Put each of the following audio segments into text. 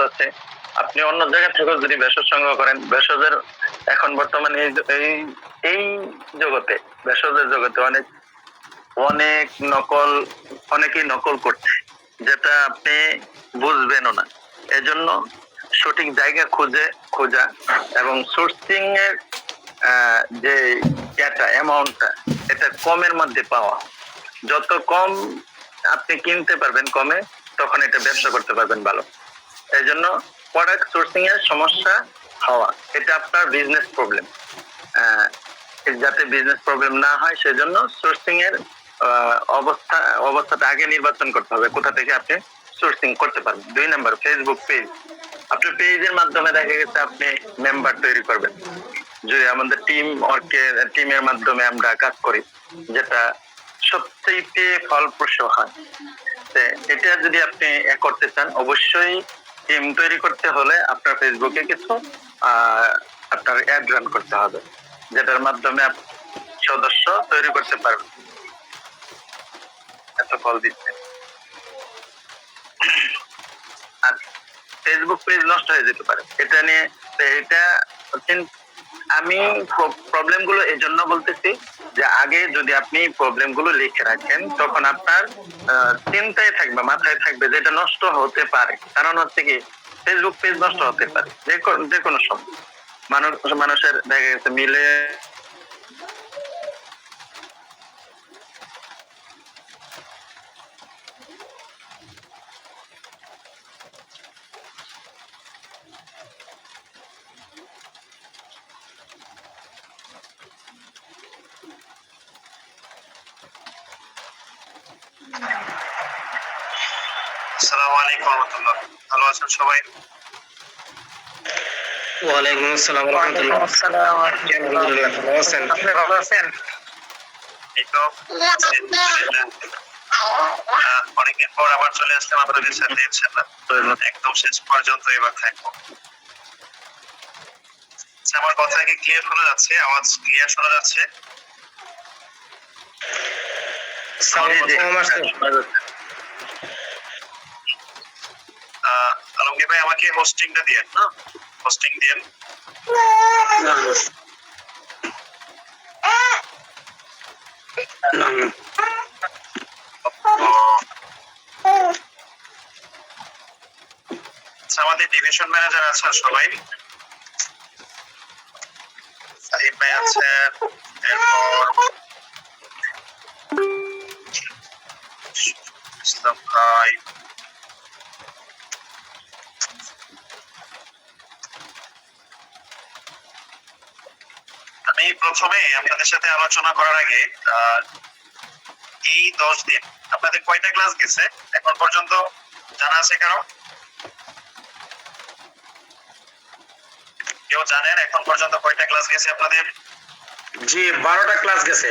আছে, আপনি অন্য জায়গা থেকেও যদি ভেষজ সংগ্রহ করেন, ভেষজের এখন বর্তমানে এই জগতে, ভেষজের জগতে অনেক অনেকেই নকল করছে, যেটা আপনি বুঝবেনও না। এজন্য সঠিক জায়গা খোঁজা এবং সোর্সিং এর যে অ্যামাউন্টটা, এটা কমের মধ্যে পাওয়া। যত কম আপনি কিনতে পারবেন কমে, তখন এটা ব্যবসা করতে পারবেন ভালো। এই জন্য প্রোডাক্ট সোর্সিং এর সমস্যা হওয়া, এটা আপনার বিজনেস প্রবলেম। যাতে বিজনেস প্রবলেম না হয় সেজন্য সোর্সিং এর অবস্থাটা আগে নির্বাচন করতে হবে, কোথা থেকে আপনি সোর্সিং করতে পারবেন। 2 নাম্বার, ফেসবুক পেজ। আপনার পেজের মাধ্যমে দেখা গেছে আপনি মেম্বার তৈরি করবেন। যদি আমাদের টিমের মাধ্যমে আমরা কাজ করি, যেটা সবচেয়ে ফলপ্রসূ হয়। এটা যদি আপনি করতে চান, অবশ্যই টিম তৈরি করতে হলে আপনার ফেসবুকে কিছু আপনার অ্যাড রান করতে হবে, যেটার মাধ্যমে সদস্য তৈরি করতে পারবেন। এত কল দিচ্ছে, আর ফেসবুক পেজ নষ্ট হয়ে যেতে পারে এটা নিয়ে। এটা আমি প্রবলেম গুলো এই জন্য বলতেছি যে আগে যদি আপনি প্রবলেম গুলো লিখে রাখেন, তখন আপনার চিন্তায় থাকবে, মাথায় থাকবে যে এটা নষ্ট হতে পারে। কারণ হচ্ছে কি, ফেসবুক পেজ নষ্ট হতে পারে যে কোনো সময়। মানুষের দেখা গেছে মিলে আসসালামু আলাইকুম ওয়া রাহমাতুল্লাহ। ভালো আছেন সবাই? ওয়ালাইকুম আসসালাম ওয়া রাহমাতুল্লাহ। আলহামদুলিল্লাহ, ভালো আছেন? আপনি ভালো আছেন? এই তো অনেকদিন পর আবার চলে আসলাম আপনাদের সাথে, ইনশাআল্লাহ একদম শেষ পর্যন্ত এবার থাকবো। আমার কথা কি ক্লিয়ার শোনা যাচ্ছে? আওয়াজ ক্লিয়ার শোনা যাচ্ছে? আলমগীর ভাই, আমাকে হোস্টিংটা দিয়েন না, হোস্টিং দিয়েন। আমাদের ডিভিশন ম্যানেজার আছেন সবাই, সাহিব ভাই আছেন, এরপর ইসলাম ভাই, আমি প্রথমে আপনাদের সাথে আলোচনা করার আগে এই 10 দিন আপনাদের কয়টা ক্লাস গেছে এখন পর্যন্ত জানা আছে কারো? কেউ জানেন এখন পর্যন্ত কয়টা ক্লাস গেছে আপনাদের? জি, 12টা ক্লাস গেছে।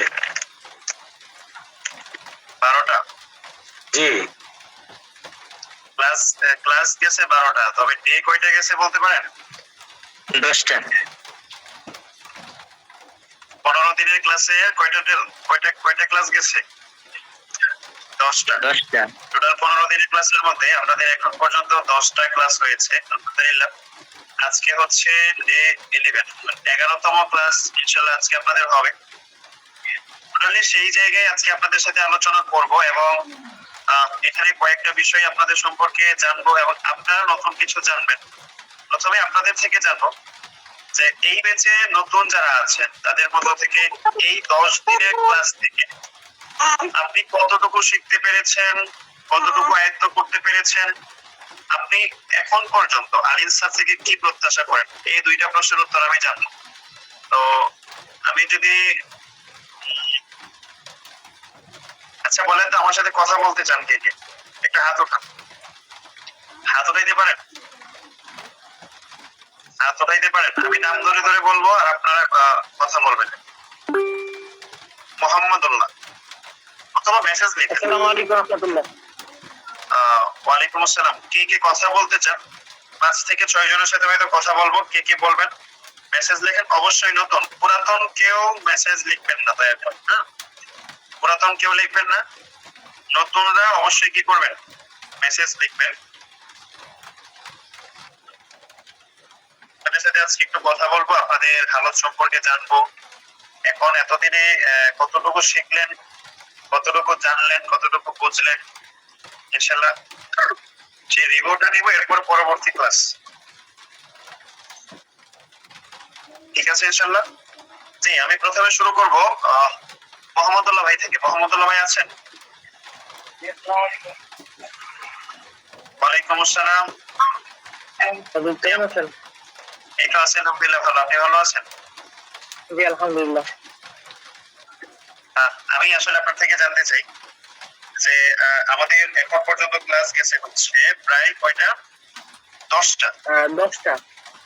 12টা? জি, ক্লাস গেছে 12টা, তবে ডে কয়টা গেছে বলতে পারেন? 10টা। 15 দিনের ক্লাসে কয়টা ক্লাস গেছে? 10টা। টোটাল 15 দিনের ক্লাসের মধ্যে আপনাদের এখন পর্যন্ত 10টা ক্লাস হয়েছে, আলহামদুলিল্লাহ। আজকে হচ্ছে ডে 11, 11তম ক্লাস ইনশাআল্লাহ আজকে আপনাদের হবে। টোটালি সেই জায়গায় আজকে আপনাদের সাথে আলোচনা করব এবং এখানে কয়েকটা বিষয় আপনাদের সম্পর্কে জানবো এবং আপনারা নতুন কিছু জানবেন। প্রথমে আপনাদের থেকে জানবো যে এই ব্যাচে নতুন যারা আছেন তাদের মধ্যে থেকে এই 10 দিনের ক্লাস থেকে আপনি কতটুকু শিখতে পেরেছেন, কতটুকু আয়ত্ত করতে পেরেছেন, আপনি এখন পর্যন্ত আলিন স্যার থেকে কি প্রত্যাশা করেন, এই দুইটা প্রশ্নের উত্তর আমি জানবো। তো আমি যদি আচ্ছা বলেন তো, আমার সাথে কথা বলতে চান কে কে? একটা হাত উঠান, হাত উঠাইতে পারেন, হাত উঠাইতে পারেন। আমি নাম ধরে ধরে বলবো আর আপনারা কথা বলবেন। মোহাম্মদুল্লাহ, অথবা মেসেজ লিখেন। আসসালামু আলাইকুম রাহমাতুল্লাহ। ওয়ালাইকুম আসসালাম। কে কে কথা বলতে চান? 5 থেকে 6 জনের সাথে হয়তো কথা বলবো, কে কে বলবেন মেসেজ লেখেন। অবশ্যই নতুন, পুরাতন কেউ মেসেজ লিখবেন না দয়া করে, হ্যাঁ? পুরাতন কেউ লিখবেন না, নতুনরা অবশ্যই কি করবেন, মেসেজ লিখবেন। আজকে একটু কথা বলবো, আপনাদের হালত সম্পর্কে জানবো। এখন এতদিনে কতটুকু শিখলেন, কতটুকু জানলেন, কতটুকু বুঝলেন, ইনশাল্লাহ সেই রিভিউটা নিব এরপর পরবর্তী ক্লাস। ঠিক আছে ইনশাল্লাহ। জি, আমি প্রথমে শুরু করব মোহাম্মদুল্লাহ ভাই থেকে। মোহাম্মদুল্লাহ ভাই আছেন? ওয়ালাইকুম আসসালাম। কেমন আছেন? এই তো আছেন, আলহামদুলিল্লাহ ভালো। আপনি ভালো আছেন? জি আলহামদুলিল্লাহ। আমি আসলে আপনার থেকে জানতে চাই যে আমাদের এখন পর্যন্ত ক্লাস গেছে হচ্ছে প্রায় কয়টা? 10টা। 10টা।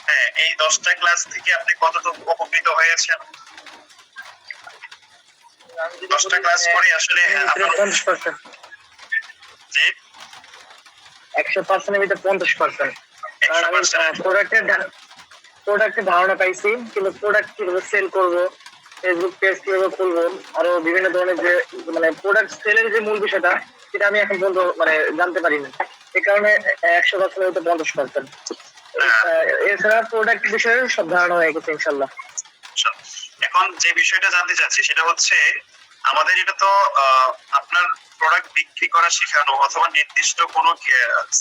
হ্যাঁ, এই 10টা ক্লাস থেকে আপনি কতটুকু উপকৃত হয়েছেন? 10টা ক্লাস করে আসলে 50%। জি 100% ভিতরে 50%। কারণ আমি 100%। প্রোডাক্টের ধারণা পাইছি, কিন্তু প্রোডাক্ট কিভাবে সেল করব, ফেসবুক পেজ কিভাবে খুলবো, আরো বিভিন্ন ধরনের যে মানে প্রোডাক্ট সেলের যে মূল বিষয়টা, সেটা আমি এখন পর্যন্ত মানে জানতে পারিনি। এই কারণে 100% হয়তো 50%। এছাড়া প্রোডাক্ট বিষয়ে সব ধারণা হয়ে গেছে ইনশাল্লাহ। এখন যে বিষয়টা জানতে চাচ্ছি সেটা হচ্ছে আমাদের এটা তো আপনার প্রোডাক্ট বিক্রি করা শেখানো অথবা নির্দিষ্ট কোনো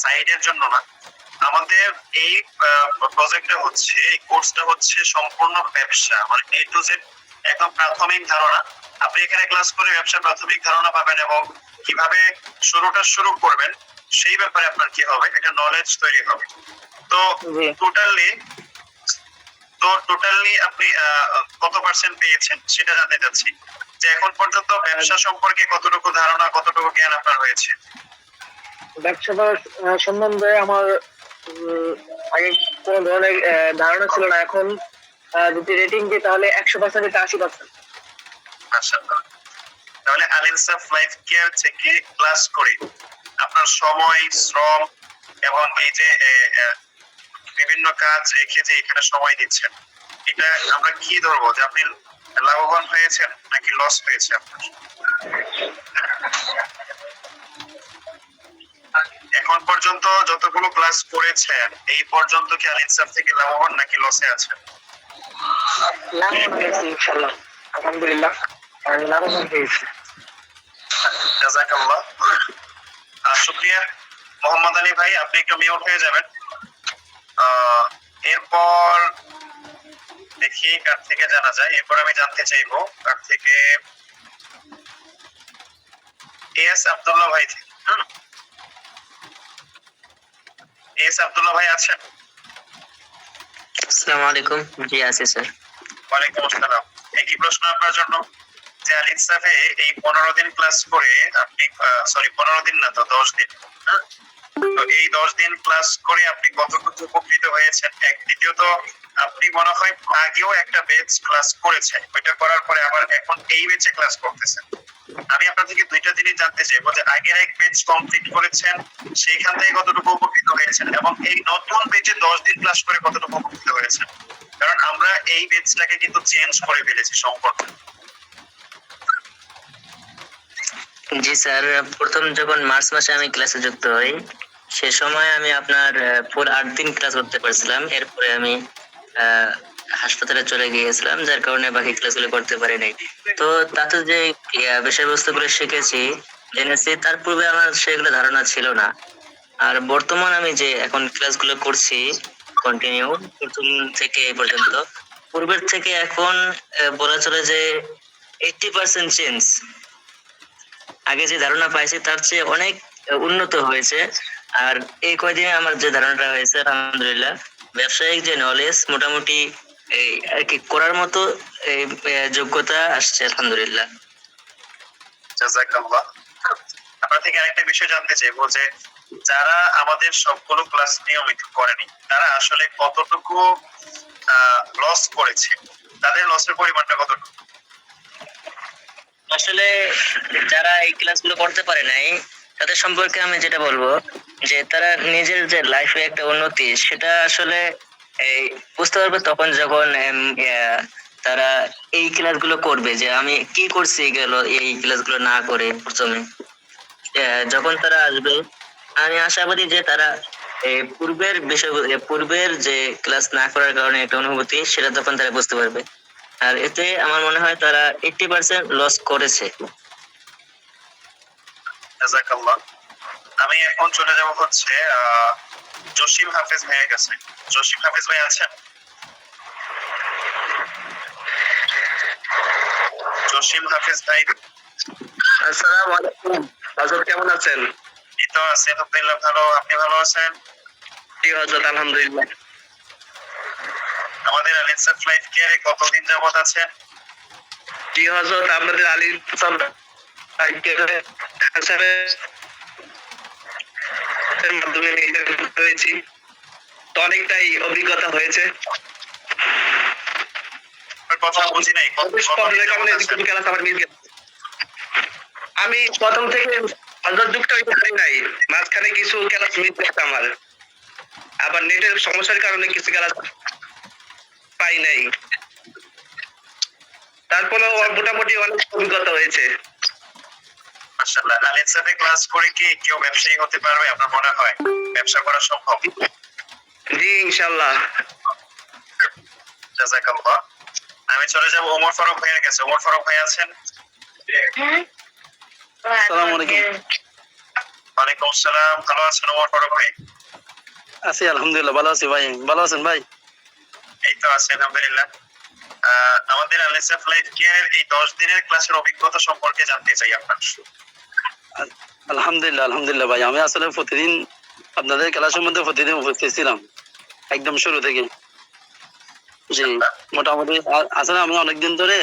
সাইডের জন্য না। আমাদের এই প্রজেক্টটা হচ্ছে, এই কোর্সটা হচ্ছে সম্পূর্ণ ব্যবসা, মানে এ টু জেড একদম প্রাথমিক ধারণা। আপনি এখানে ক্লাস করে ব্যবসার প্রাথমিক ধারণা পাবেন এবং কিভাবে শুরুটা শুরু করবেন সেই ব্যাপারে আপনার কি হবে, একটা নলেজ তৈরি হবে। তো টোটালি আপনি কত পার্সেন্ট পেয়েছেন সেটা জানতে চাচ্ছি, যে এখন পর্যন্ত ব্যবসা সম্পর্কে কতটুকু ধারণা, কতটুকু জ্ঞান আপনার হয়েছে? ব্যবসা সম্বন্ধে আমার আগে কোনো ধরনের ধারণা ছিল না। এখন যদি রেটিং দিই তাহলে 100% এটা 80%। মাশাআল্লাহ। তাহলে আল ইনসাফ লাইফ কেয়ার থেকে ক্লাস করে আপনার সময়, শ্রম এবং এই যে বিভিন্ন কাজ রেখে যে এখানে সময় দিচ্ছেন, এটা আমরা কি ধরবো যে আপনি লাভবান হয়েছেন নাকি লস হয়েছে আপনার? এখন পর্যন্ত যতগুলো ক্লাস করেছেন এই পর্যন্ত কি আল ইনসাফ থেকে লাভবান নাকি লসে আছেন? লাভবান হয়েছি ইনশাআল্লাহ, আলহামদুলিল্লাহ আমি লাভবান হয়েছি। জাযাকাল্লাহ। শুকরিয়া। মোহাম্মদ আলী ভাই, আপনি একটু মিউট হয়ে যাবেন। এরপর দেখি কার থেকে জানা যায়। এরপর আমি জানতে চাইবো কার থেকে, এস আব্দুল্লাহ ভাই থেকে। এস আব্দুল্লাহ ভাই আছেন? আসসালামু আলাইকুম। জি আছি স্যার। ওয়ালাইকুম আসসালাম। একই প্রশ্ন আপনার জন্য, যে আল ইনসাফে এই 15 দিন ক্লাস করে আপনি, সরি 15 দিন না তো 10 দিন, তো এই 10 দিন ক্লাস করে আপনি কতটুকু উপকৃত হয়েছেন? এক, দ্বিতীয়ত আপনি মনে হয় আগেও একটা বেচ ক্লাস করেছেন, ওইটা করার পরে আবার এখন এই বেচে ক্লাস করতেছেন। আমি আপনার থেকে দুইটা জিনিস জানতে চাইবো, যে আগের এক বেচ কমপ্লিট করেছেন সেইখান থেকে কতটুকু উপকৃত হয়েছেন, এবং এই নতুন বেচে 10 দিন ক্লাস করে কতটুকু উপকৃত হয়েছেন। কারণ আমরা এই বেচটাকে কিন্তু চেঞ্জ করে ফেলেছি সম্পূর্ণ। জি স্যার, প্রথম যখন মার্চ মাসে আমি ক্লাসে যুক্ত হই সে সময় আমি আপনার পুরো 8 দিন ক্লাস করতে পারছিলাম। এরপরে আমি হাসপাতালে চলে গিয়েছিলাম, যার কারণে বাকি ক্লাসগুলো করতে পারি নাই। তো তাতে যে বিষয়বস্তুগুলো শিখেছি, জেনেছি, তার পূর্বে আমার সেগুলো ধারণা ছিল না। আর বর্তমান আমি যে এখন ক্লাসগুলো করছি কন্টিনিউ প্রথম থেকে এই পর্যন্ত, পূর্বের থেকে এখন বলা চলে যে 80% চেঞ্জ। আগে যে ধারণা পাইছি তার চেয়ে অনেক উন্নত হয়েছে। আর এই কয়দিনে আমার যে ধারণাটা হয়েছে আলহামদুলিল্লাহ, ব্যবসায়িক যে নলেজ মোটামুটি এই আর কি করার মতো এই যোগ্যতা আসছে আলহামদুলিল্লাহ। জাযাকাল্লাহ। আপনার থেকে আরেকটা বিষয় জানতে চাইবো, যে যারা আমাদের সবগুলো ক্লাস নিয়মিত করেনি তারা আসলে কতটুকু লস করেছে, তাদের লসের পরিমাণটা কতটুকু? আসলে যারা এই ক্লাসগুলো করতে পারে নাই তাদের সম্পর্কে আমি যেটা বলবো, যে তারা নিজের যে লাইফে একটা উন্নতি সেটা আসলে এই বুঝতে পারবে তখন যখন তারা এই ক্লাসগুলো করবে, যে আমি কি করছি গেল এই ক্লাসগুলো না করে প্রথমে। যখন তারা আসবে আমি আশাবাদী যে তারা পূর্বের যে ক্লাস না করার কারণে একটা অনুভূতি, সেটা তখন তারা বুঝতে পারবে। আর এতে আমার মনে হয় তারা 80% লস করেছে। জাযাকাল্লাহ। আমি এখন চলে যাব হচ্ছে জসিম হাফেজ ভাইয়ের কাছে। জসিম হাফেজ ভাই আছেন? জসিম হাফেজ ভাই, আসসালামু আলাইকুম। হযরত কেমন আছেন? এই তো আছি আলহামদুলিল্লাহ ভালো। আপনি ভালো আছেন? জি হযরত, আলহামদুলিল্লাহ। আমাদের আলিনসাফ লাইফ কেয়ারে কতদিন যাবত আছেন? জি হযরত, আপনাদের আলীর মাধ্যমে যুক্ত হয়েছি, তো অনেকটাই অভিজ্ঞতা হয়েছে। কথা বুঝি নাই। আমি প্রথম থেকে হযরত যুক্ত হইতে পারি নাই, মাঝখানে কিছু ক্লাস মিস গেছে আমার, আবার নেটের সমস্যার কারণে কিছু ক্লাস পাই নাই। তারপরেও মোটামুটি অনেক অভিজ্ঞতা হয়েছে। মাশাআল্লাহ। আলিনসাফে ক্লাস করে কি কেউ ব্যবসায়ী হতে পারবে আপনার মনে হয়? ব্যবসা করা সম্ভব? জি ইনশাআল্লাহ। জাযাকাল্লাহ। আমি চলে যাব ওমর ফারুক ভাইয়ের কাছে। ওমর ফারুক ভাই আছেন? আসসালামু আলাইকুম। ওয়ালাইকুম আসসালাম। ভালো আছেন ওমর ফারুক ভাই? আছি আলহামদুলিল্লাহ, ভালো আছি ভাই। ভালো আছেন ভাই? এই তো আছি আলহামদুলিল্লাহ। আমাদের আলিনসাফ লাইফ কেয়ারের এই 10 দিনের ক্লাসের অভিজ্ঞতা সম্পর্কে জানতে চাই আপনার। আলহামদুলিল্লাহ আলহামদুলিল্লাহ ভাই, আমি আসলে প্রতিদিন আপনাদের ক্লাসের মধ্যে প্রতিদিন উপস্থিত ছিলাম একদম শুরু থেকে। জি, মোটামুটি আসলে আমি অনেকদিন ধরে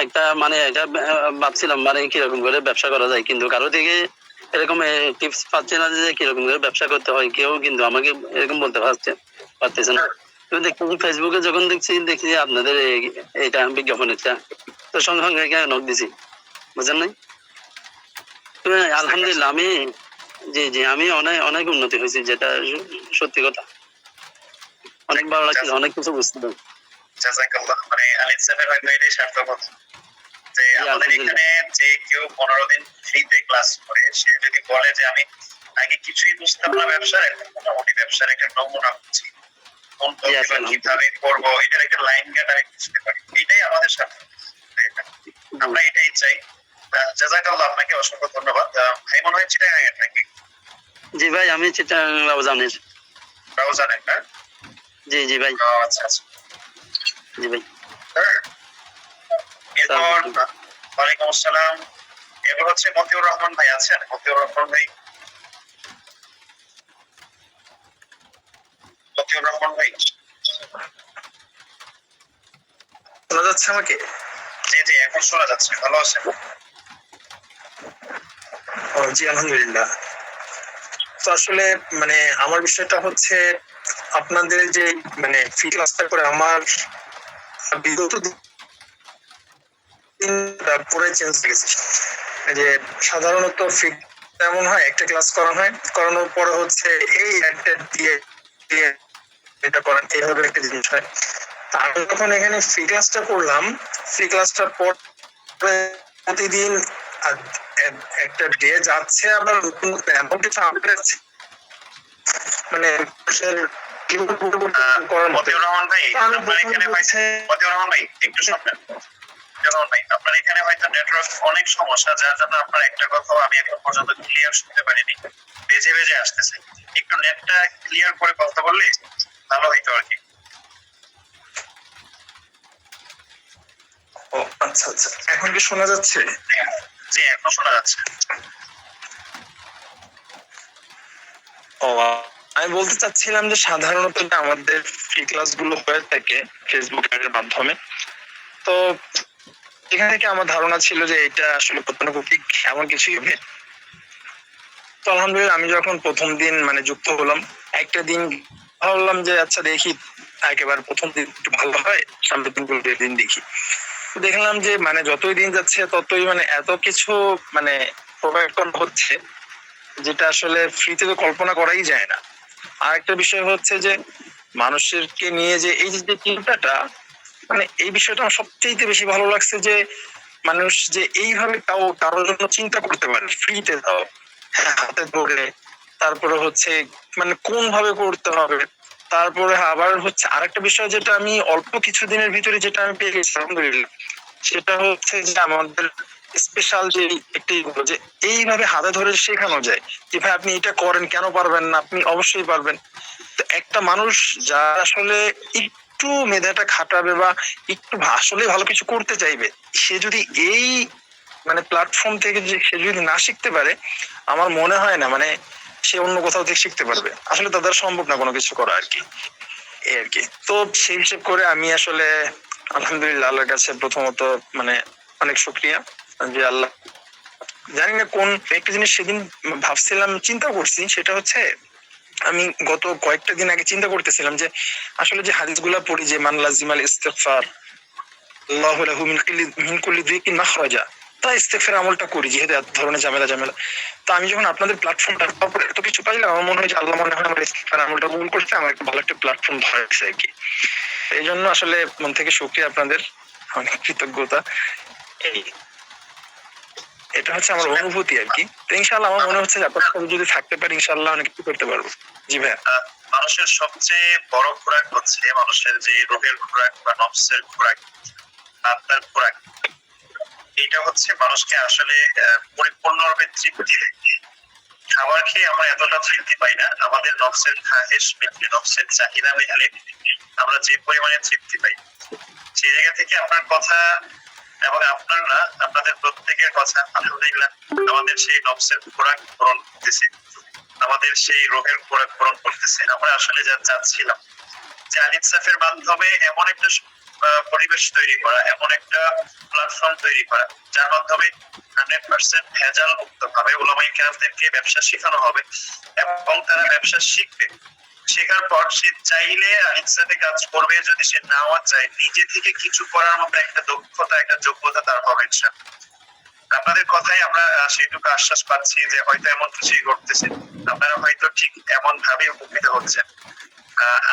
একটা এটা ভাবছিলাম কিরকম করে ব্যবসা করা যায়, কিন্তু কারো থেকে এরকম টিপস পাচ্ছি না যে কিরকম করে ব্যবসা করতে হয়। কেউ কিন্তু আমাকে এরকম বলতে পারতেছে না। তুমি দেখছি ফেসবুকে যখন দেখছি আপনাদের এইটা বিজ্ঞাপনেরটা, তো সঙ্গে সঙ্গে নক দিছি, বুঝলেন নাই? তো আলহামদুলিল্লাহ আমি জি আমি অনেক অনেক উন্নতি হয়েছি, যেটা সত্যি কথা। অনেক ভালো লাগছে, অনেক কিছু বুঝতে পারি। জাযাকাল্লাহ। মানে আলিনসাফের হয়তো এটাই সার্থকতা যে আমাদের এখানে যে কেউ 15 দিন ফ্রিতে ক্লাস করে, সে যদি বলে যে আমি আগে কিছুই বুঝতাম না ব্যবসার, এখন মোটামুটি ব্যবসার একটা নমুনা বুঝছি, কোন পদ্ধতি কিভাবে করবো এটার একটা লাইন গার্ড আমি বুঝতে পারি, এটাই আমাদের সার্থকতা। আমরা এটাই চাই। জাযাকাল্লাহ, আপনাকে অসংখ্য ধন্যবাদ। ভাই মনে হয় চিটাগাং নাকি? জি ভাই, আমি চিটাগাং রাউজানের। রাউজানের না? জি জি ভাই। আচ্ছা আচ্ছা। জি ভাই। এরপর ওয়ালাইকুম আসসালাম। এরপর হচ্ছে মতিউর রহমান ভাই আছেন? মতিউর রহমান ভাই, মতিউর রহমান ভাই শোনা যাচ্ছে আমাকে? জি জি, এখন শোনা যাচ্ছে। ভালো আছেন? জি আলহামদুলিল্লাহ। তো আসলে আমার বিষয়টা হচ্ছে, আপনাদের যে ফ্রি ক্লাসটা করে আমার বিগত দিন পুরো চেঞ্জ হয়ে গেছে। যে সাধারণত ফ্রি এমন হয়, একটা ক্লাস করানোর পরে হচ্ছে এই একটা দিয়ে এটা করেন, এইভাবে একটা জিনিস হয়। আমি যখন এখানে ফ্রি ক্লাসটা করলাম, ফ্রি ক্লাসটার পর প্রতিদিন একটা ডে যাচ্ছে, আবার নতুন এমন কিছু আপডেট আছে মতিউর রহমান ভাই, আপনার এখানে হয়েছে, মতিউর রহমান ভাই একটু শুনবেন। রহমান ভাই, আপনার এখানে হয়তো নেটওয়ার্ক অনেক সমস্যা, যার জন্য আপনার একটা কথাও আমি এখন পর্যন্ত ক্লিয়ার শুনতে পারিনি, বেজে বেজে আসতেছে। একটু নেটটা ক্লিয়ার করে কথা বললে ভালো হইতো আর কি। ও আচ্ছা আচ্ছা, এখন কি শোনা যাচ্ছে? জি, এখন শোনা যাচ্ছে। ও, আমি বলতে চাচ্ছিলাম যে সাধারণত আমাদের ফ্রি ক্লাস গুলো হয়ে থাকে ফেসবুক এর মাধ্যমে। তো এখান থেকে আমার ধারণা ছিল যে এটা আসলে গতানুগতিক এমন কিছুই হবে। তো আলহামদুলিল্লাহ, আমি যখন প্রথম দিন যুক্ত হলাম, একটা দিন ভাবলাম যে আচ্ছা দেখি, একেবারে প্রথম দিন একটু ভালো হয়, সামনের দিনগুলো দিন দেখি। দেখলাম যে যতই দিন যাচ্ছে ততই এত কিছু প্রোভাইড করা হচ্ছে, যেটা আসলে ফ্রিতে তো কল্পনা করাই যায় না। আর একটা বিষয় হচ্ছে যে মানুষেরকে নিয়ে যে এই যে চিন্তাটা, এই বিষয়টা আমার সবচেয়ে বেশি ভালো লাগছে, যে মানুষ যে এইভাবে তাও কারোর জন্য চিন্তা করতে পারে ফ্রিতে, তাও হাতে ধরে তারপরে হচ্ছে মানে কোন ভাবে করতে হবে, তারপরে আবার হচ্ছে আরেকটা বিষয় যেটা আমি অল্প কিছুদিনের ভিতরে যেটা আমি পেয়ে গেছি আলহামদুলিল্লাহ, সেটা হচ্ছে যে আমাদের স্পেশাল যে একটি যে এইভাবে হাতে ধরে শেখানো যায় যে ভাই আপনি এটা করেন, কেন পারবেন না, আপনি অবশ্যই পারবেন। তো একটা মানুষ যারা আসলে একটু মেধাটা খাটাবে বা একটু আসলে ভালো কিছু করতে চাইবে, সে যদি এই মানে প্ল্যাটফর্ম থেকে যে সে যদি না শিখতে পারে, আমার মনে হয় না মানে সে অন্য কোথাও থেকে শিখতে পারবে। আসলে তাদের সম্ভব না কোনো কিছু করা আর কি, এই আর কি। তো সেই হিসেব করে আমি আসলে আলহামদুলিল্লাহ আল্লাহর কাছে প্রথমত মানে অনেক শুকরিয়া যে আল্লাহ, জানি না কোন একটা জিনিস সেদিন ভাবছিলাম, চিন্তা করছি, সেটা হচ্ছে আমি গত কয়েকটা দিন আগে চিন্তা করতেছিলাম যে আসলে যে হাদিসগুলা পড়ি যে মান লাজিমাল ইস্তিগফার আল্লাহু লাহু মিন কুল্লি যিকিন মাখরাজা, তা ইস্তিগফার আমলটা করি যেহেতু এত ধরনের ঝামেলা। তো আমি যখন আপনাদের প্ল্যাটফর্মটা এত কিছু পাইলাম, আমার মনে হয় যে আল্লাহ মনে হয় আমার ইস্তিগফার আমলটা কবুল করছে, আমার একটা ভালো একটা প্ল্যাটফর্ম ধরেছে আর কি। এই জন্য আসলে মন থেকে শুকরিয়া আপনাদের, অনেক কৃতজ্ঞতা। এই এটা হচ্ছে আমার অনুভূতি আর কি। তো ইনশাআল্লাহ আমার মনে হচ্ছে যে আপনার সাথে যদি থাকতে পারি ইনশাআল্লাহ অনেক কিছু করতে পারবো। জি ভাইয়া। মানুষের সবচেয়ে বড় খোরাক হচ্ছে মানুষের যে রোগের খোরাক বা নফসের খোরাক, আত্মার খোরাক, এটা হচ্ছে মানুষকে আসলে পরিপূর্ণরূপে তৃপ্তি দেয়। খাবার খেয়ে আমরা এতটা তৃপ্তি পাই না, আমাদের নফসের খাহেশ মেটলে, নফসের চাহিদা মেটালে আমরা যে পরিমাণে তৃপ্তি পাই। সেই জায়গা থেকে আপনার কথা এবং আপনার না, আপনাদের প্রত্যেকের কথা আলহামদুলিল্লাহ আমাদের সেই নফসের খোরাক পূরণ করতেছে, আমাদের সেই রোগের খোরাক পূরণ করতেছে। আমরা আসলে যা চাচ্ছিলাম যে আল ইনসাফের মাধ্যমে এমন একটা পরিবেশ তৈরি করা, এমন একটা প্ল্যাটফর্ম তৈরি করা যার মাধ্যমে 100% ভেজাল মুক্ত ভাবে উলামায়ে কেরামদেরকে ব্যবসা শেখানো হবে এবং তারা ব্যবসা শিখবে। শেখার পর সে চাইলে আল ইনসাফে কাজ করবে, যদি সে নাও চায় নিজে থেকে কিছু করার মতো একটা দক্ষতা, একটা যোগ্যতা তার হবে ইনশাআল্লাহ। আপনাদের কথাই আমরা সেইটুকু আশ্বাস পাচ্ছি যে হয়তো এমন কিছুই ঘটতেছে, আপনারা হয়তো ঠিক এমন ভাবে উপকৃত হচ্ছেন।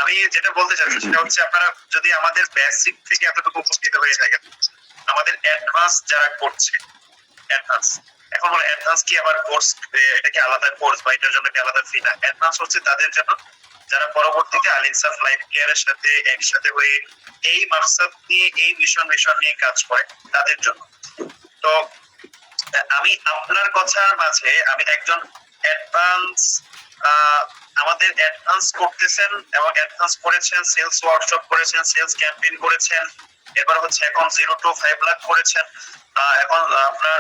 আমি যেটা বলতে চাচ্ছি সেটা হচ্ছে আপনারা যদি আমাদের বেসিক থেকে এতটুকু উপকৃত হয়ে থাকেন, আমাদের অ্যাডভান্স যারা করছে, অ্যাডভান্স এখন বলে অ্যাডভান্স কি আবার কোর্স, এটা কি আলাদা কোর্স বা এটার জন্য কি আলাদা ফি? না, অ্যাডভান্স হচ্ছে তাদের জন্য যারা পরবর্তীতে আল ইনসাফ লাইফ কেয়ারের সাথে একসাথে হয়ে এই মাকসাদ নিয়ে, এই মিশন নিয়ে কাজ করে তাদের জন্য। তো আমি আপনার কথার মাঝে আমি একজন অ্যাডভান্স, আমাদের অ্যাডভান্স করতেছেন এবং অ্যাডভান্স করেছেন, সেলস ওয়ার্কশপ করেছেন, সেলস ক্যাম্পেইন করেছেন, এবার হচ্ছে এখন 0 to 5 লাখ করেছেন, এখন আপনার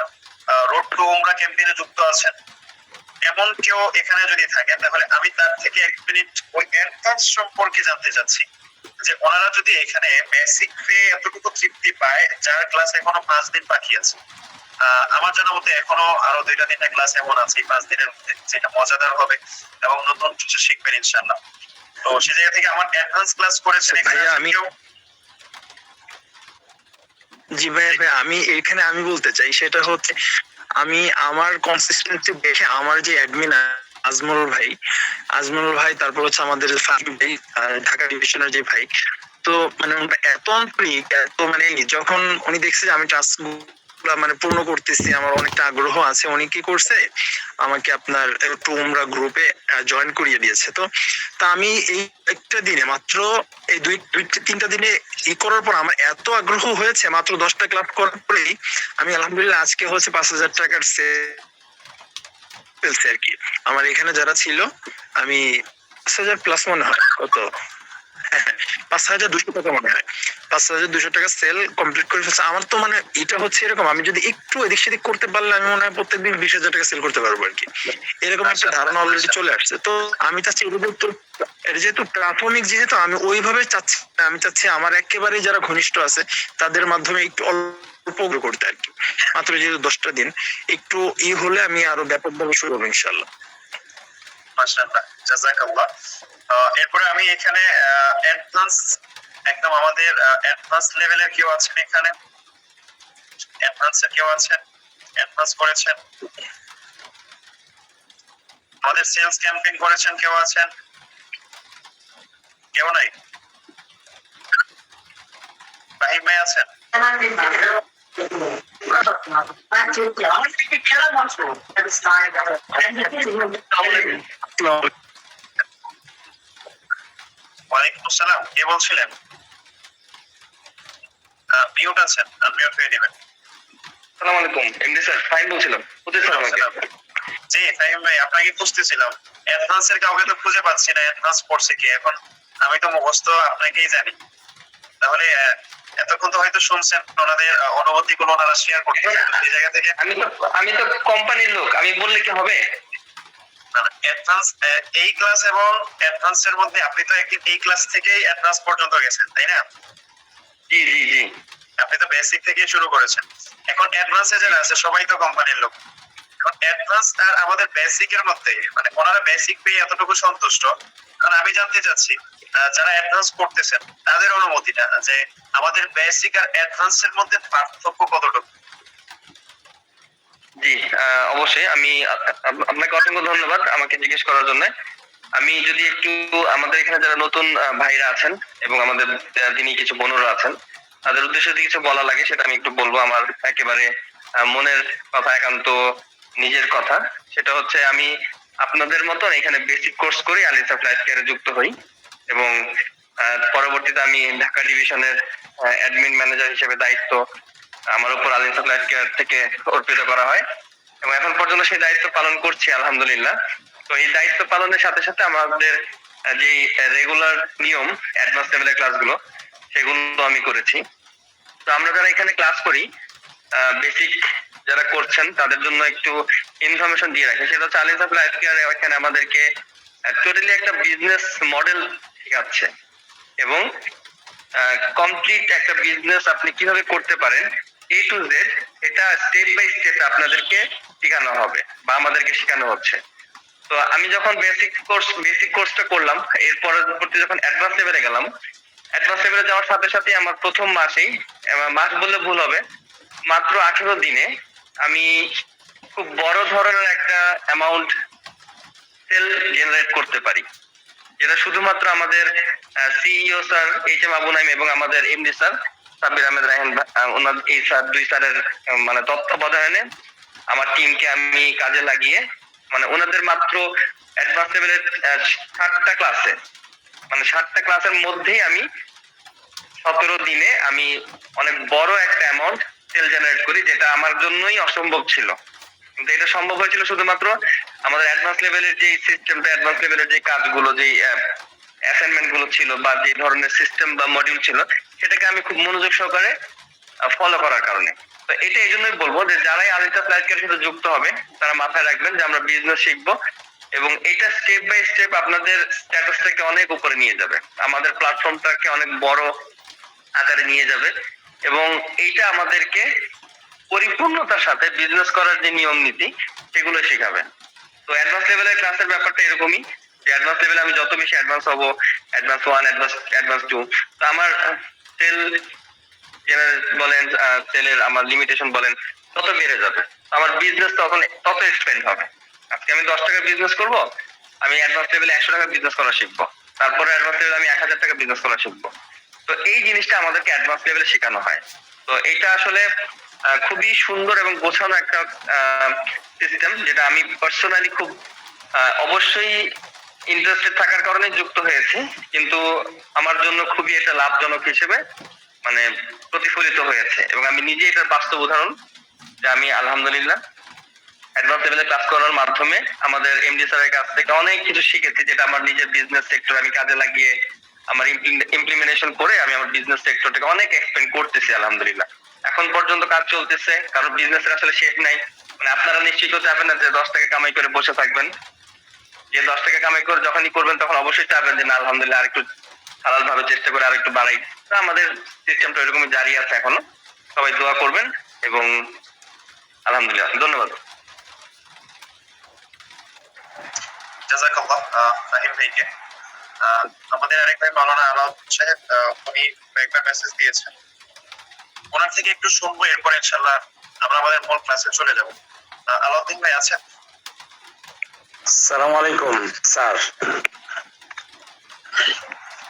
রোড টু উমরা ক্যাম্পেইনে যুক্ত আছেন। এমন কেউ এখানে যদি থাকেন তাহলে আমি তার থেকে 1 মিনিট ওই অ্যাডভান্স সম্পর্কে জানতে চাচ্ছি যে ওনারা যদি এখানে বেসিক পেয়ে এতটুকু তৃপ্তি পায়, যার ক্লাস এখনো 5 দিন বাকি আছে, আমার জানা মতে এখনো আরো 2-3টা ক্লাস এমন আছে 5 দিনের মধ্যে, যেটা মজাদার হবে এবং নতুন কিছু শিখবেন ইনশাআল্লাহ। তো সেই জায়গা থেকে আমার অ্যাডভান্স ক্লাস করেছেন এখানে আমি জি ভাই, আমি এখানে আমি বলতে চাই সেটা হচ্ছে আমি আমার কনসিস্টেন্সি দেখে আমার যে অ্যাডমিন আজমল ভাই তারপর হচ্ছে আমাদের ফাহিম ভাই, ঢাকা ডিভিশনের যে ভাই, তো মানে এত আন্তরিক, এত মানে যখন উনি দেখছে যে আমি টাস্ক মানে পূর্ণ করতেছি, আমার অনেকটা আগ্রহ আছে, উনি কি করছে আমাকে আপনার একটু উমরা গ্রুপে জয়েন করিয়ে দিয়েছে। তো তা আমি এই একটা দিনে মাত্র এই 2-3টা দিনে ই করার পর আমার এত আগ্রহ হয়েছে, মাত্র 10টা ক্লাস করার পরেই আমি আলহামদুলিল্লাহ আজকে হচ্ছে 5,000 টাকার ফেলছে আর কি। আমার এখানে যারা ছিল আমি 5,000 প্লাস মনে হয়, কত 5,200 টাকা মনে হয়, 5,200 টাকা সেল কমপ্লিট করে ফেলছে। আমার তো মানে এটা হচ্ছে এরকম, আমি যদি একটু এদিক সেদিক করতে পারলে আমি মনে হয় প্রত্যেকদিন 20,000 টাকা সেল করতে পারবো আর কি, এরকম একটা ধারণা অলরেডি চলে আসছে। তো আমি চাচ্ছি এটা যেহেতু প্রাথমিক, যেহেতু আমি ওইভাবে চাচ্ছি, আমি চাচ্ছি আমার একেবারে যারা ঘনিষ্ঠ আছে তাদের মাধ্যমে একটু অল্প করতে আর কি, মাত্র যেহেতু 10টা দিন একটু হলে আমি আরো ব্যাপকভাবে শুরু করবো ইনশাআল্লাহ। মাশাআল্লাহ, জাযাকাল্লাহ। এরপরে আমি এখানে অ্যাডভান্স, একদম আমাদের অ্যাডভান্স লেভেলের কেউ আছেন এখানে? অ্যাডভান্সের কেউ আছেন? অ্যাডভান্স করেছেন, আমাদের সেলস ক্যাম্পেইন করেছেন কেউ আছেন? কেউ নাই? ফাহিম ভাই আছেন? ওয়ালাইকুম আসসালাম, কে বলছিলেন? মিউট আছেন, মিউট হয়ে নেবেন। আসসালামু আলাইকুম এমডি স্যার, ফাইন বলছিলাম। জি ফাহিম ভাই, আপনাকে খুঁজতেছিলাম। অ্যাডভান্স এর কাউকে তো খুঁজে পাচ্ছি না, অ্যাডভান্স পড়ছে কি এখন? আমি তো মুখস্থ আপনাকেই জানি। তাহলে এতক্ষণ তো হয়তো শুনছেন ওনাদের অনুভূতি গুলো ওনারা শেয়ার করতে, এই জায়গা থেকে আমি তো কোম্পানির লোক, আমি বললে কি হবে? অ্যাডভান্স এই ক্লাস এবং অ্যাডভান্স এর মধ্যে আপনি তো একদিন এই ক্লাস থেকেই অ্যাডভান্স পর্যন্ত গেছেন, তাই না? জি জি জি। আপনি তো বেসিক থেকে শুরু করেছেন। এখন অ্যাডভান্সে যারা আছে সবাই তো কোম্পানির লোক। এখন অ্যাডভান্স আর আমাদের বেসিক এর মধ্যে মানে ওনারা বেসিক পেয়ে এতটুকু সন্তুষ্ট। কারণ আমি জানতে চাচ্ছি যারা অ্যাডভান্স করতেছেন তাদের অনুমতিটা, যে আমাদের বেসিক আর অ্যাডভান্স এর মধ্যে পার্থক্য কতটুকু? জি অবশ্যই। আমি আপনাকে অসংখ্য ধন্যবাদ আমাকে জিজ্ঞেস করার জন্য। আমি যদি একটু আমাদের এখানে যারা নতুন ভাইরা আছেন এবং আমাদের যিনি কিছু বোনরা আছেন তাদের উদ্দেশ্যে যদি কিছু বলা লাগে সেটা আমি একটু বলবো। আমার একেবারে মনের কথা, একান্ত নিজের কথা। সেটা হচ্ছে আমি আপনাদের মতন এখানে বেসিক কোর্স করি, আলিসাফ লাইফ কেয়ারে যুক্ত হই এবং পরবর্তীতে আমি ঢাকা ডিভিশনের অ্যাডমিন ম্যানেজার হিসেবে দায়িত্ব আমার উপর আলিসাফ লাইফ কেয়ার থেকে অর্পিত করা হয় এবং এখন পর্যন্ত সেই দায়িত্ব পালন করছি আলহামদুলিল্লাহ। তো এই দায়িত্ব পালনের সাথে সাথে আমাদের যে রেগুলার নিয়ম অ্যাডভান্স লেভেলের ক্লাসগুলো সেগুলো আমি করেছি। তো আমরা যারা এখানে ক্লাস করি বেসিক যারা করছেন তাদের জন্য একটু ইনফরমেশন দিয়ে রাখি। সেটা হচ্ছে আলিসাফ লাইফ কেয়ার এখানে আমাদেরকে টোটালি একটা বিজনেস মডেল শেখাচ্ছে এবং কমপ্লিট একটা বিজনেস আপনি কিভাবে করতে পারেন A to Z, এটা স্টেপ বাই স্টেপ আপনাদেরকে শেখানো হবে বা আমাদেরকে শেখানো হচ্ছে। তো আমি যখন বেসিক কোর্সটা করলাম, এর পরবর্তী যখন অ্যাডভান্স লেভেলে গেলাম, অ্যাডভান্স লেভেলে যাওয়ার সাথে সাথে আমার প্রথম মাসেই, মাস বললে ভুল হবে, মাত্র 18 দিনে আমি খুব বড় ধরনের একটা অ্যামাউন্ট সেল জেনারেট করতে পারি, যেটা শুধুমাত্র আমাদের CEO sir H M Abu Naim এবং আমাদের এমডি স্যার সাব্বির আহমেদ রায়হান ওনার এই দুই স্যারের মানে তত্ত্বাবধানে আমার টিমকে আমি কাজে লাগিয়ে মানে ওনাদের মাত্র অ্যাডভান্স লেভেলের 60টা ক্লাসে মানে 60টা ক্লাসের মধ্যেই আমি 17 দিনে আমি অনেক বড় একটা অ্যামাউন্ট সেল জেনারেট করি, যেটা আমার জন্যই অসম্ভব ছিল। কিন্তু এটা সম্ভব হয়েছিল শুধুমাত্র আমাদের অ্যাডভান্স লেভেলের যে সিস্টেমটা, অ্যাডভান্স লেভেলের যে কাজগুলো, যে অ্যাসাইনমেন্ট গুলো ছিল বা যে ধরনের সিস্টেম বা মডিউল ছিল সেটাকে আমি খুব মনোযোগ সহকারে ফলো করার কারণে। তো এটা এই জন্যই বলবো যে যারাই আলিসাফ লাইফ কেয়ারের সাথে যুক্ত হবে তারা মাথায় রাখবেন যে আমরা বিজনেস শিখবো এবং এটা স্টেপ বাই স্টেপ আপনাদের স্ট্যাটাসটাকে অনেক উপরে নিয়ে যাবে, আমাদের প্ল্যাটফর্মটাকে অনেক বড় আকারে নিয়ে যাবে এবং এইটা আমাদেরকে পরিপূর্ণতার সাথে বিজনেস করার যে নিয়ম নীতি সেগুলো শেখাবে। তো অ্যাডভান্স লেভেলের ক্লাসের ব্যাপারটা এরকমই যে অ্যাডভান্স লেভেলে আমি যত বেশি অ্যাডভান্স হবো, অ্যাডভান্স 1, অ্যাডভান্স 2, তো আমার সেল জেনারেল বলেন, সেলের আমার লিমিটেশন বলেন তত বেড়ে যাবে, আমার বিজনেস তখন তত এক্সপেন্ড হবে। আজকে আমি 10 টাকা বিজনেস করব, আমি অ্যাডভান্স লেভেলে 100 টাকা বিজনেস করা শিখবো, তারপরে অ্যাডভান্স লেভেলে আমি 1000 টাকা বিজনেস করা শিখবো। তো এই জিনিসটা আমাদেরকে অ্যাডভান্স লেভেলে শেখানো হয়। তো এটা আসলে খুবই সুন্দর এবং গোছানো একটা সিস্টেম, যেটা আমি পার্সোনালি খুব অবশ্যই ইন্টারেস্টেড থাকার কারণে যুক্ত হয়েছি, কিন্তু আমার জন্য খুবই এটা লাভজনক হিসেবে মানে প্রতিফলিত হয়েছে এবং আমি নিজে এটার বাস্তব উদাহরণ যে আমি আলহামদুলিল্লাহ অ্যাডভান্স লেভেলে ক্লাস করার মাধ্যমে আমাদের এমডি স্যারের কাছ থেকে অনেক কিছু শিখেছি, যেটা আমার নিজের বিজনেস সেক্টর আমি কাজে লাগিয়ে আমার ইমপ্লিমেন্টেশন করে আমি আমার বিজনেস সেক্টরটাকে অনেক এক্সপেন্ড করতেছি আলহামদুলিল্লাহ। এখন পর্যন্ত কাজ চলতেছে, কারণ বিজনেসের আসলে শেষ নাই। মানে আপনারা নিশ্চিত হতে চাবেন না যে 10 টাকা কামাই করে বসে থাকবেন, যে 10 টাকা কামাই করে যখনই করবেন তখন অবশ্যই চাবেন যে না আলহামদুলিল্লাহ আরেকটু হালাল ভাবে চেষ্টা করে আরেকটু বাড়াই। তো আমাদের সিস্টেমটা এরকমই জারি আছে এখনো। সবাই দোয়া করবেন এবং আলহামদুলিল্লাহ ধন্যবাদ। জাযাকাল্লাহ ফাহিম ভাইকে। আমাদের আরেক ভাই মাওলানা আলাউদ্দিন সাহেব, উনি একবার মেসেজ দিয়েছেন, ওনার থেকে একটু শুনবো, এরপর ইনশাআল্লাহ আমরা আমাদের মূল ক্লাসে চলে যাব। আলাউদ্দিন ভাই আছেন? আসসালামু আলাইকুম স্যার।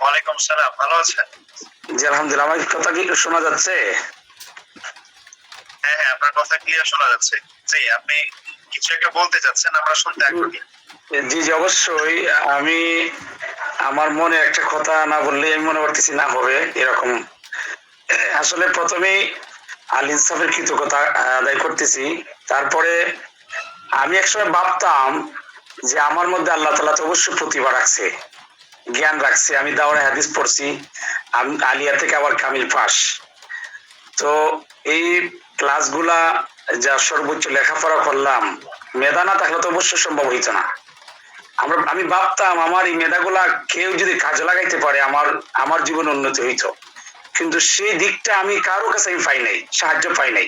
ওয়ালাইকুম সালাম, ভালো আছেন? জি আলহামদুলিল্লাহ। আমার কথা কি শোনা যাচ্ছে? হ্যাঁ হ্যাঁ, আপনার কথা ক্লিয়ার শোনা যাচ্ছে। জি, আপনি কিছু একটা বলতে চাচ্ছেন, আমরা শুনতে আগ্রহী। জি জি অবশ্যই। আমি আমার মনে একটা কথা না বললে আমি মনে করতেছি না হবে এরকম। আসলে প্রথমেই আল ইনসাফের কৃতজ্ঞতা আদায় করতেছি। তারপরে আমি একসময় ভাবতাম যে আমার মধ্যে আল্লাহ তাআলা তো অবশ্যই প্রতিভা রাখছে, জ্ঞান রাখছে। আমি দাওরায়ে হাদিস পড়ছি, আমি আলিয়া থেকে আবার কামিল পাস। তো এই ক্লাসগুলা যা সর্বোচ্চ লেখাপড়া করলাম, মেধা না থাকলে তো অবশ্যই সম্ভব হইতো না। আমি ভাবতাম আমার এই মেধাগুলা কেউ যদি কাজে লাগাইতে পারে আমার আমার জীবন উন্নতি হইতো, কিন্তু সেই দিকটা আমি কারো কাছে আমি পাই নাই, সাহায্য পাই নাই।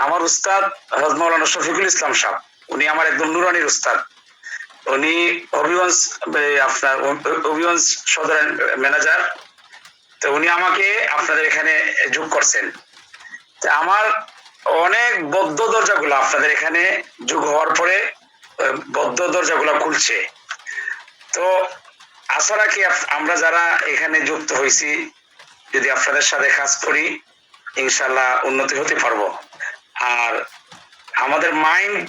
আমার উস্তাদ হযরত মাওলানা শফিকুল ইসলাম সাহেব, উনি আমার একদম নুরানির উস্তাদ। উনি হবিগঞ্জ আপনার হবিগঞ্জ সদরের ম্যানেজার। তো উনি আমাকে আপনাদের এখানে যোগ করছেন। তা আমার অনেক বদ্ধ দরজাগুলো আপনাদের এখানে যোগ হওয়ার পরে বদ্ধ দরজাগুলো খুলছে। তো আশা রাখি আমরা যারা এখানে যুক্ত হয়েছি যদি আপনাদের সাথে কাজ করি ইনশাল্লাহ উন্নতি হতে পারবো। আর আমাদের মাইন্ড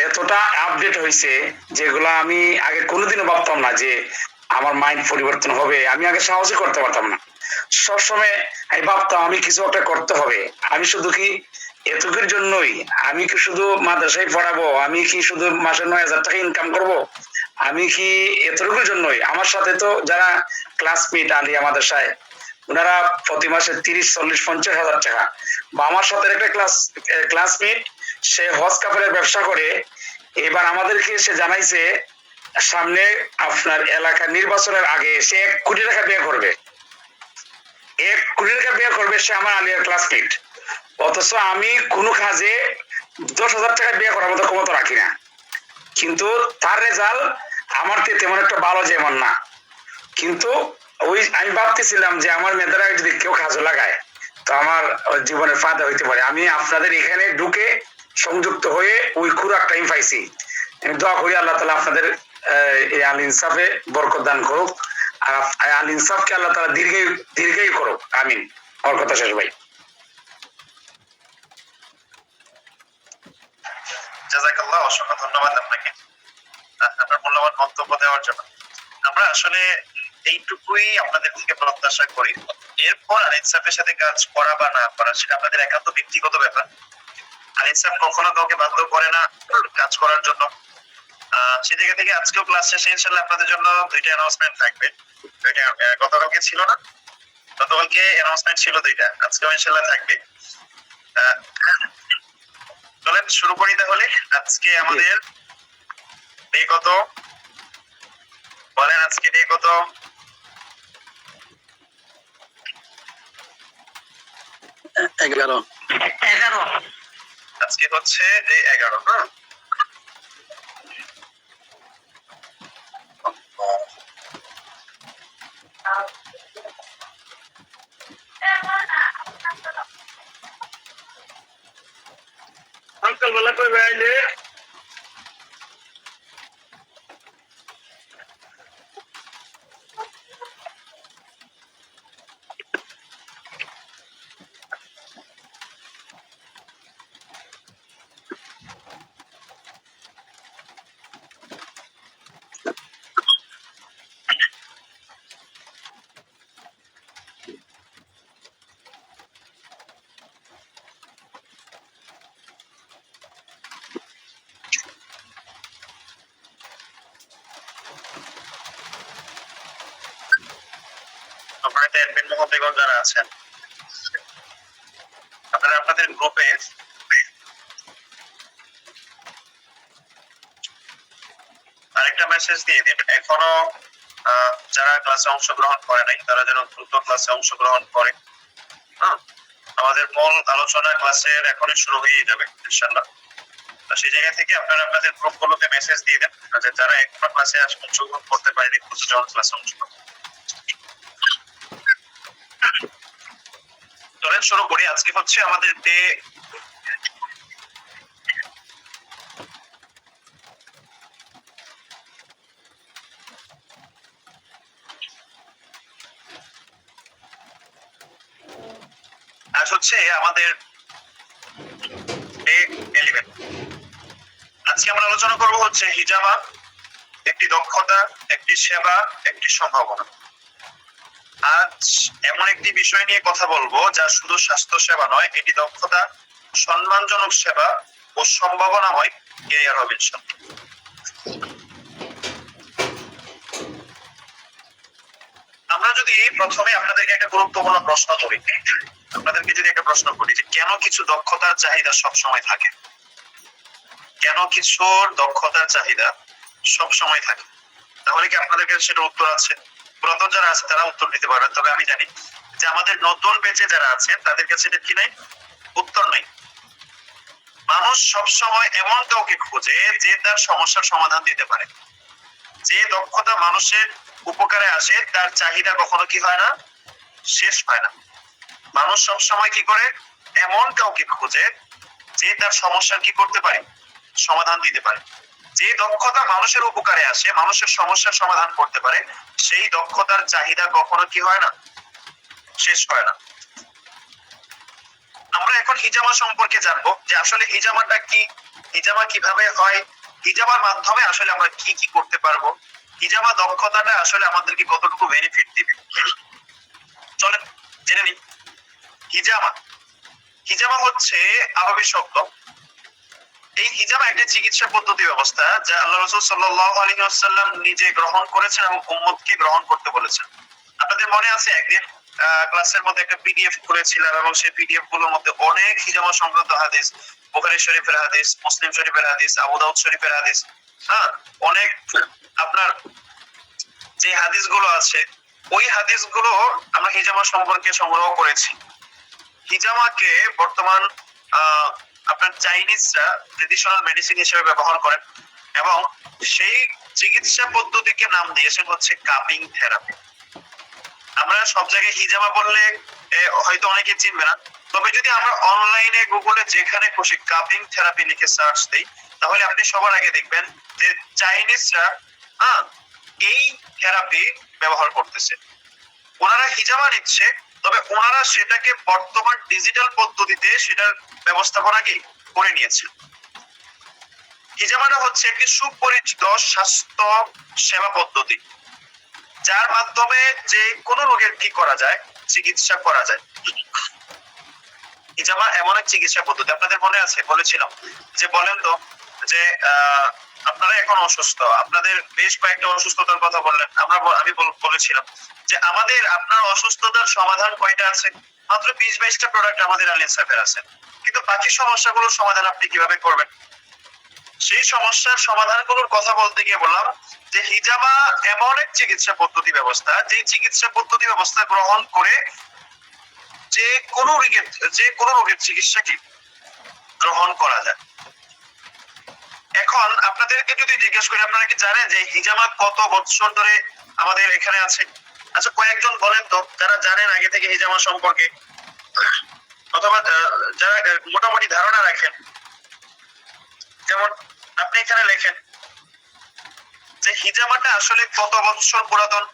এতটা আপডেট হয়েছে যেগুলো আমি আগে কোনোদিনও ভাবতাম না যে আমার মাইন্ড পরিবর্তন হবে। আমি আগে সাহসই করতে পারতাম না। সবসময় আমি ভাবতাম আমি কিছু একটা করতে হবে। আমি শুধু কি এতকির জন্যই আমি কি শুধু মাদ্রাসায় পড়াবো, আমি কি শুধু মাসে 9,000 টাকা ইনকাম করব, আমি কি এতটুকুর জন্যই? আমার সাথে তো যারা ক্লাসমেট আলিয়া মাদ্রাসায় ওনারা প্রতি মাসে 30, 40, 50,000 টাকা, বা আমার সাথে একটা ক্লাসমেট সে হজ কাপড়ের ব্যবসা করে। এবার আমাদেরকে সে জানাইছে সামনে আপনার এলাকার নির্বাচনের আগে সে 1 কোটি টাকা ব্যয় করবে, 1 কোটি টাকা ব্যয় করবে। সে আমার আলিয়ার ক্লাসমেট, অথচ আমি কোনো কাজে 10,000 টাকা ব্যয় করার মতো ক্ষমতা রাখি না। কিন্তু তার রেজাল্ট আমার থেকে তেমন একটা ভালো যেমন না। কিন্তু ওই আমি ভাবতেছিলাম যে আমার মেধারা যদি কেউ কাজে লাগায় তো আমার জীবনের ফায়দা হইতে পারে। আমি আপনাদের এখানে ঢুকে সংযুক্ত হয়ে ওই খুরাক টাইম পাইছি। আমি দোয়া করি আল্লাহ তাআলা আপনাদের এই আল ইনসাফে বরকত দান করুক, আর আল ইনসাফকে আল্লাহ তাআলা দীর্ঘায়ু করুক। আমিন। আমার কথা শেষ ভাই। জাযাকাল্লাহ, অসংখ্য ধন্যবাদ আপনাকে আপনার মূল্যবান বক্তব্য দেওয়ার জন্য। আমরা আসলে এইটুকুই আপনাদের থেকে প্রত্যাশা করি। এরপর আল ইনসাফের সাথে কাজ করা বা না করা সেটা আপনাদের একান্ত ব্যক্তিগত ব্যাপার। আল ইনসাফ কখনো কাউকে বাধ্য করে না কাজ করার জন্য। সে জায়গা থেকে আজকেও ক্লাস শেষে ইনশাআল্লাহ আপনাদের জন্য 2টা অ্যানাউন্সমেন্ট থাকবে। গতকালকে ছিল না, গতকালকে অ্যানাউন্সমেন্ট ছিল 2টা, আজকেও ইনশাআল্লাহ থাকবে। চলেন শুরু করি তাহলে। আজকে আমাদের ডে কত বলেন? আজকে ডে কত? 11। আজকে হচ্ছে ডে 11। হ্যাঁ, আঙ্কেল বলা কই ভাইলে আপনারা অ্যাডমিন মহোদয়গণ যারা আছেন আপনারা আপনাদের গ্রুপে আরেকটা মেসেজ দিয়ে দিন, এখনো যারা ক্লাসে অংশগ্রহণ করে নাই তারা যেন দ্রুত ক্লাসে অংশগ্রহণ করে। হ্যাঁ, আমাদের মূল আলোচনা ক্লাসের এখনই শুরু হয়ে যাবে ইনশাআল্লাহ। তো সেই জায়গা থেকে আপনারা আপনাদের গ্রুপগুলোতে মেসেজ দিয়ে দেন যে যারা এখনো ক্লাসে অংশগ্রহণ করতে পারেনি দ্রুত ক্লাসে অংশগ্রহণ। চলেন শুরু করি। আজকে হচ্ছে আমাদের ডে আজ হচ্ছে আমাদের ডে 11। আজকে আমরা আলোচনা করব হচ্ছে হিজামা একটি দক্ষতা, একটি সেবা, একটি সম্ভাবনা। আজ এমন একটি বিষয় নিয়ে কথা বলবো যা শুধু স্বাস্থ্য সেবা নয়, এটি দক্ষতা, সম্মানজনক সেবা ও সম্ভাবনাময় ক্যারিয়ার হবে ইনশাআল্লাহ। আমরা যদি প্রথমে আপনাদেরকে একটা গুরুত্বপূর্ণ প্রশ্ন করি, আপনাদেরকে যদি একটা প্রশ্ন করি যে কেন কিছু দক্ষতার চাহিদা সব সময় থাকে, কেন কিছুর দক্ষতার চাহিদা সব সময় থাকে, তাহলে কি আপনাদের কাছে সেটা উত্তর আছে? পুরাতন যারা আছে তারা উত্তর দিতে পারবেন, তবে আমি জানি যে আমাদের নতুন বেঁচে যারা আছেন তাদের কাছে এটা কি নাই, উত্তর নাই। মানুষ সব সময় এমন কাউকে খোঁজে যে তার সমস্যার সমাধান দিতে পারে। যে দক্ষতা মানুষের উপকারে আসে তার চাহিদা কখনো কি হয় না, শেষ হয় না। মানুষ সব সময় কি করে, এমন কাউকে খোঁজে যে তার সমস্যার কি করতে পারে, সমাধান দিতে পারে। যে দক্ষতা মানুষের উপকারে আসে, মানুষের সমস্যার সমাধান করতে পারে, সেই দক্ষতার চাহিদা কখনো কি হয় না, শেষ হয় না। আমরা এখন হিজামা সম্পর্কে জানবো যে আসলে হিজামাটা কি, হিজামা কিভাবে হয়, হিজামার মাধ্যমে আসলে আমরা কি কি করতে পারবো, হিজামা দক্ষতাটা আসলে আমাদেরকে কতটুকু বেনিফিট দিবে। চলেন জেনে নিই। হিজামা, হিজামা হচ্ছে আরবি শব্দ। এই হিজামা একটা চিকিৎসা পদ্ধতি ব্যবস্থা যা আল্লাহ রাসূল সাল্লাল্লাহু আলাইহি ওয়াসাল্লাম নিজে গ্রহণ করেছেন এবং উম্মতকে গ্রহণ করতে বলেছেন। আপনাদের মনে আছে একদিন ক্লাসের মধ্যে একটা পিডিএফ খুলেছিলাম এবং সেই পিডিএফ গুলোর মধ্যে অনেক হিজামা সংক্রান্ত হাদিস, বুখারী শরীফের হাদিস, মুসলিম শরীফের হাদিস, আবু দাউদ শরীফের হাদিস, হ্যাঁ অনেক আপনার যে হাদিসগুলো আছে ওই হাদিসগুলো আমরা হিজামা সম্পর্কে সংগ্রহ করেছি। হিজামাকে বর্তমান আপনার চাইনিজরা ট্রেডিশনাল মেডিসিন হিসেবে ব্যবহার করেন এবং সেই চিকিৎসা পদ্ধতিকে নাম দিয়েছেন হচ্ছে কাপিং থেরাপি। আমরা সব জায়গায় হিজামা বললে হয়তো অনেকে চিনবে না, তবে যদি আমরা অনলাইনে গুগলে যেখানে খুশি কাপিং থেরাপি লিখে সার্চ দেই তাহলে আপনি সবার আগে দেখবেন যে চাইনিজরা এই থেরাপি ব্যবহার করতেছে। ওনারা হিজামা নিচ্ছে, তবে ওনারা সেটাকে বর্তমান ডিজিটাল পদ্ধতিতে সেটার ব্যবস্থাপনা কি করে নিয়েছে। হিজামাটা হচ্ছে একটি সুপরিচিত স্বাস্থ্য সেবা পদ্ধতি যার মাধ্যমে যে কোনো রোগের কি করা যায়, চিকিৎসা করা যায়। হিজামা এমন এক চিকিৎসা পদ্ধতি, আপনাদের মনে আছে বলেছিলাম যে বলেন তো যে আপনারা এখন অসুস্থ, আপনাদের বেশ কয়েকটা অসুস্থতার কথা বললেন, আমি বলেছিলাম যে আমাদের আপনার অসুস্থতার সমাধান কয়টা আছে, মাত্র 20-22টা প্রোডাক্ট আমাদের আল ইনসাফের আছে, কিন্তু বাকি সমস্যাগুলোর সমাধান আপনি কিভাবে করবেন? সেই সমস্যার সমাধানগুলোর কথা বলতে গিয়ে বললাম যে হিজামা এমন এক চিকিৎসা পদ্ধতি ব্যবস্থা, যে চিকিৎসা পদ্ধতি ব্যবস্থা গ্রহণ করে যে কোনো রোগের চিকিৎসা কি গ্রহণ করা যায়। এখন আপনাদেরকে যদি জিজ্ঞেস করি, আপনারা কি জানেন যে হিজামা কত বছর ধরে আমাদের এখানে আছে? আচ্ছা কয়েকজন বলেন তো যারা জানেন আগে থেকে হিজামা সম্পর্কে, অথবা যারা মোটামুটি ধারণা রাখেন। যেমন আপনি এখানে লেখেন যে হিজামাটা আসলে কত বছর পুরাতন,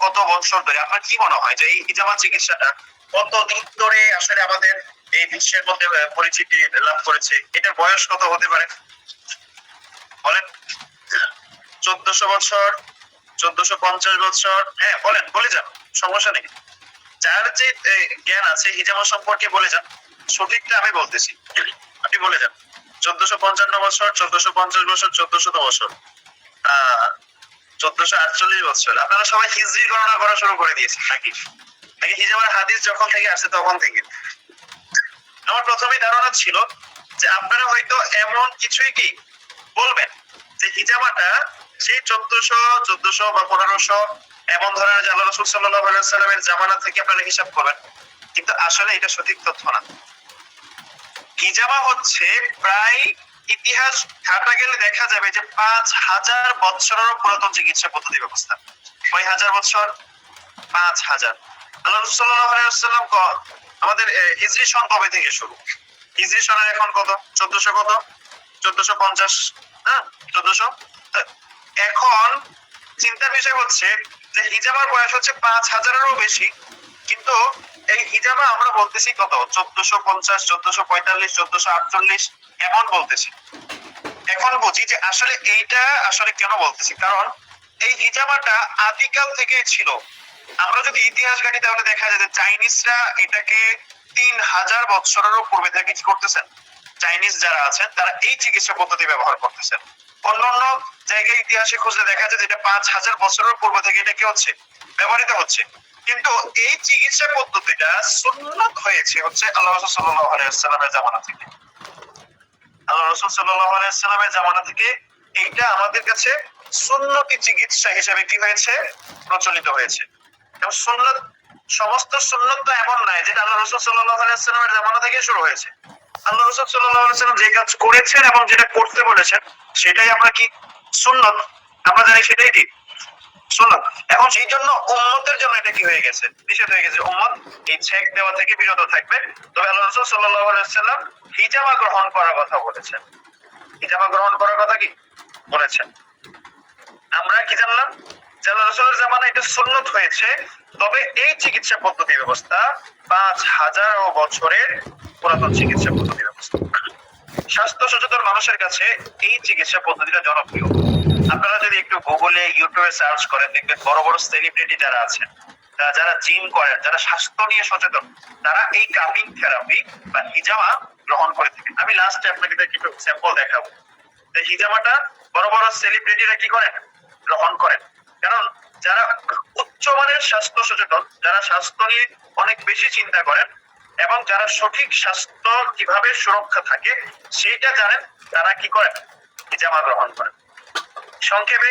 কত বছর ধরে, আপনার কি মনে হয় যে এই হিজামা চিকিৎসাটা কতদিন ধরে আসলে আমাদের এই বিশ্বের মধ্যে পরিচিতি লাভ করেছে? এটার বয়স কত হতে পারে বলেন? 1400 বছর, 1450 বছর, হ্যাঁ বলেন, বলে যান, সমস্যা নেই। যার যে জ্ঞান আছে হিজামা সম্পর্কে বলে যান, সঠিকটা আমি বলতেছি, আপনি বলে যান। 1455 বছর, 1450 বছর, 1400 বছর, 1448 বছর। আপনারা সবাই হিজরি গণনা করা শুরু করে দিয়েছেন নাকি? হিজামার হাদিস যখন থেকে আসছে তখন থেকে। আমার প্রথমেই ধারণা ছিল যে আপনারা হয়তো এমন কিছুই কি বলবেন যে হিজামাটা সেই 1400 বা 1500 এমন ধরনের যে আল্লাহ রাসূল সাল্লাল্লাহু আলাইহি ওয়াসাল্লামের জামানা থেকে আপনারা হিসাব করবেন, কিন্তু আসলে এটা সঠিক তথ্য না। হিজামা হচ্ছে প্রায় ইতিহাস ঘাটা গেলে দেখা যাবে যে 5000 বছরেরও পুরাতন চিকিৎসা পদ্ধতি ব্যবস্থা। কয় হাজার বছর? 5000। আল্লাহ রাসূল সাল্লাল্লাহু আলাইহি ওয়াসাল্লাম আমাদের হিজরি সন কবে থেকে শুরু? হিজরি সনের এখন কত? 1400 কত? 1450, হ্যাঁ 1400। এখন চিন্তার বিষয় হচ্ছে যে হিজামার বয়স হচ্ছে 5000-এরও বেশি, কিন্তু এই হিজামা আমরা বলতেছি কত? 1450, 1445, 1448 এমন বলতেছি। এখন বুঝি যে আসলে এইটা আসলে কেন বলতেছি, কারণ এই হিজামাটা আদিকাল থেকেই ছিল। আমরা যদি ইতিহাস ঘাঁটি তাহলে দেখা যায় যে চাইনিজরা এটাকে 3000 বছরেরও পূর্বে থেকে কি করতেছেন, চাইনিজ যারা আছেন তারা এই চিকিৎসা পদ্ধতি ব্যবহার করতেছেন। অন্যান্য জায়গায় ইতিহাসে খুঁজলে দেখা যায় যে এটা 5000 বছরের পূর্ব থেকে এটা কি হচ্ছে, ব্যবহৃত হচ্ছে। কিন্তু এই চিকিৎসা পদ্ধতিটা সুন্নাত হয়েছে হচ্ছে আল্লাহ রাসূল সাল্লাল্লাহু আলাইহি ওয়াসাল্লামের জামানা থেকে। আল্লাহ রাসূল সাল্লাল্লাহু আলাইহি ওয়াসাল্লামের জামানা থেকে এইটা আমাদের কাছে সুন্নতি চিকিৎসা হিসেবে কি হয়েছে, প্রচলিত হয়েছে। এবং সুন্নত, সমস্ত সুন্নত তো এমন নয় যেটা আল্লাহ রাসূল সাল্লাল্লাহু আলাইহি ওয়াসাল্লামের জামানা থেকে শুরু হয়েছে। আল্লাহ রাসূল সাল্লাল্লাহু আলাইহি ওয়াসাল্লাম যে কাজ করেছেন এবং যেটা করতে বলেছেন সেটাই আমরা কি সুন্নত, আমরা জানি সেটাই কি সুন্নত। এখন সেই জন্য উম্মতের জন্য এটা কি হয়ে গেছে, নিষেধ হয়ে গেছে। উম্মত এই ছেক দেওয়া থেকে বিরত থাকবে। তবে আল্লাহ রাসূল সাল্লাল্লাহু আলাইহি ওয়াসাল্লাম হিজামা গ্রহণ করার কথা বলেছেন। হিজামা গ্রহণ করার কথা কি বলেছেন। আমরা কি জানলাম যে আল্লাহ রাসূলের জামানায় এটা সুন্নত হয়েছে। তবে এই চিকিৎসা পদ্ধতি ব্যবস্থা 5000 বছরের পুরাতন চিকিৎসা পদ্ধতি ব্যবস্থা। স্বাস্থ্য সচেতন মানুষের কাছে এই চিকিৎসা পদ্ধতিটা জনপ্রিয়। আপনারা যদি একটু গুগলে ইউটিউবে সার্চ করেন দেখবেন বড় বড় সেলিব্রিটি যারা আছেন, যারা জিম করেন, যারা স্বাস্থ্য নিয়ে সচেতন, তারা এই কাপিং থেরাপি বা হিজামা গ্রহণ করে থাকেন। আমি লাস্টে আপনাকে কিছু স্যাম্পল দেখাবো। হিজামাটা বড় বড় সেলিব্রিটিরা কি করেন, গ্রহণ করেন। কারণ যারা উচ্চমানের স্বাস্থ্য সচেতন, যারা স্বাস্থ্য নিয়ে অনেক বেশি চিন্তা করেন এবং যারা সঠিক স্বাস্থ্য কিভাবে সুরক্ষা থাকে সেইটা জানেন, তারা কি করেন, হিজামা গ্রহণ করেন। সংক্ষেপে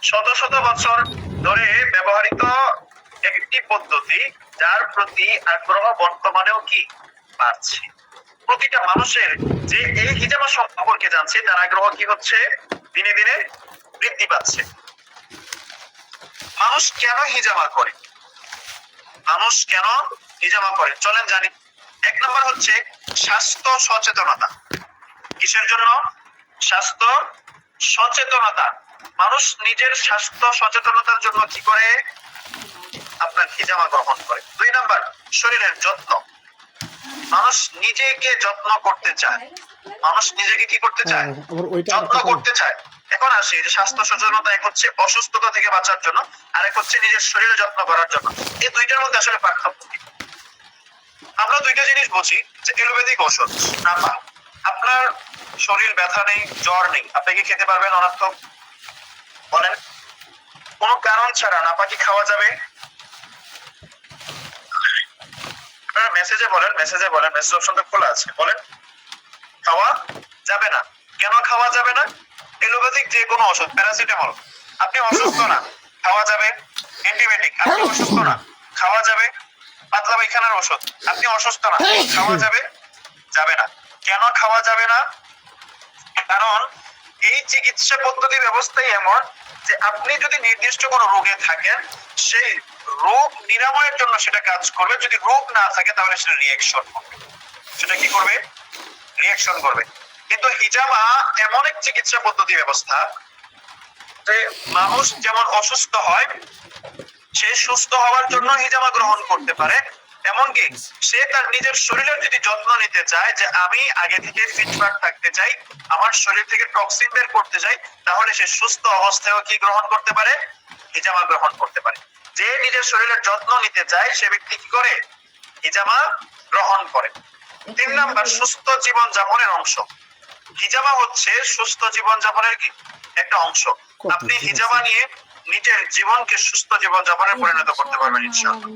শত শত বছর ধরে ব্যবহৃত একটি পদ্ধতি যার প্রতি আগ্রহ বর্তমানেও কি বাড়ছে। প্রতিটা মানুষের যে এই হিজামা সম্পর্কে জানছে তার আগ্রহ কি হচ্ছে, দিনে দিনে বৃদ্ধি পাচ্ছে। মানুষ কেন হিজামা করে, মানুষ কেন হিজামা করে চলেন জানি। এক নম্বর হচ্ছে স্বাস্থ্য সচেতনতা। কিসের জন্য, স্বাস্থ্য সচেতনতা। মানুষ নিজের স্বাস্থ্য সচেতনতার জন্য কি করে, আপনার হিজামা গ্রহণ করে। 2 নাম্বার শরীরের যত্ন। মানুষ নিজেকে যত্ন করতে চায়, মানুষ নিজেকে কি করতে চায়, যত্ন করতে চায়। এখন আসি যে স্বাস্থ্য সচেতনতা, এক হচ্ছে অসুস্থতা থেকে বাঁচার জন্য, আর এক হচ্ছে নিজের শরীরের যত্ন করার জন্য। এই দুইটার মধ্যে আসলে পার্থক্য কি? আমরা দুইটা জিনিস বুঝি যে এলোপ্যাথিক ওষুধ নাপা, আপনার শরীর ব্যথা নেই, জ্বর নেই, আপনি কি খেতে পারবেন অনার্থক? বলেন, কোনো কারণ ছাড়া নাপা কি খাওয়া যাবে? মেসেজে বলেন, মেসেজ অপশনটা খোলা আছে, বলেন খাওয়া যাবে না। কেন খাওয়া যাবে না? এলোপ্যাথিক যে কোনো ওষুধ, প্যারাসিটামল আপনি অসুস্থ না, খাওয়া যাবে। অ্যান্টিবায়োটিক আপনি অসুস্থ না, খাওয়া যাবে। পাতলা পায়খানার ওষুধ আপনি অসুস্থ না, খাওয়া যাবে, যাবে না। কেন খাওয়া যাবে না? কারণ এই চিকিৎসা পদ্ধতি ব্যবস্থাই এমন যে আপনি যদি নির্দিষ্ট কোনো রোগে থাকেন, সেই রোগ নিরাময়ের জন্য সেটা কাজ করবে। যদি রোগ না থাকে তাহলে সেটা রিঅ্যাকশন করবে। সেটা কি করবে? রিঅ্যাকশন করবে। কিন্তু হিজামা এমন এক চিকিৎসা পদ্ধতি ব্যবস্থা যে মানুষ যেমন অসুস্থ হয়, সে সুস্থ হওয়ার জন্য হিজামা গ্রহণ করতে পারে। এমনকি সে তার নিজের শরীরের যদি যত্ন নিতে চায়, যে আমি আগে থেকে ফিটফাট থাকতে চাই, আমার শরীর থেকে টক্সিন বের করতে চাই, তাহলে সে সুস্থ অবস্থায়ও কি গ্রহণ করতে পারে? হিজামা গ্রহণ করতে পারে। যে নিজের শরীরের যত্ন নিতে চায় সে ব্যক্তি কি করে? হিজামা গ্রহণ করে। 3 নাম্বার সুস্থ জীবন যাপনের অংশ। হিজামা হচ্ছে সুস্থ জীবন যাপনের কি একটা অংশ। আপনি হিজামা নিয়ে নিজের জীবনকে সুস্থ জীবন যাপনে পরিণত করতে পারবেন ইনশাআল্লাহ।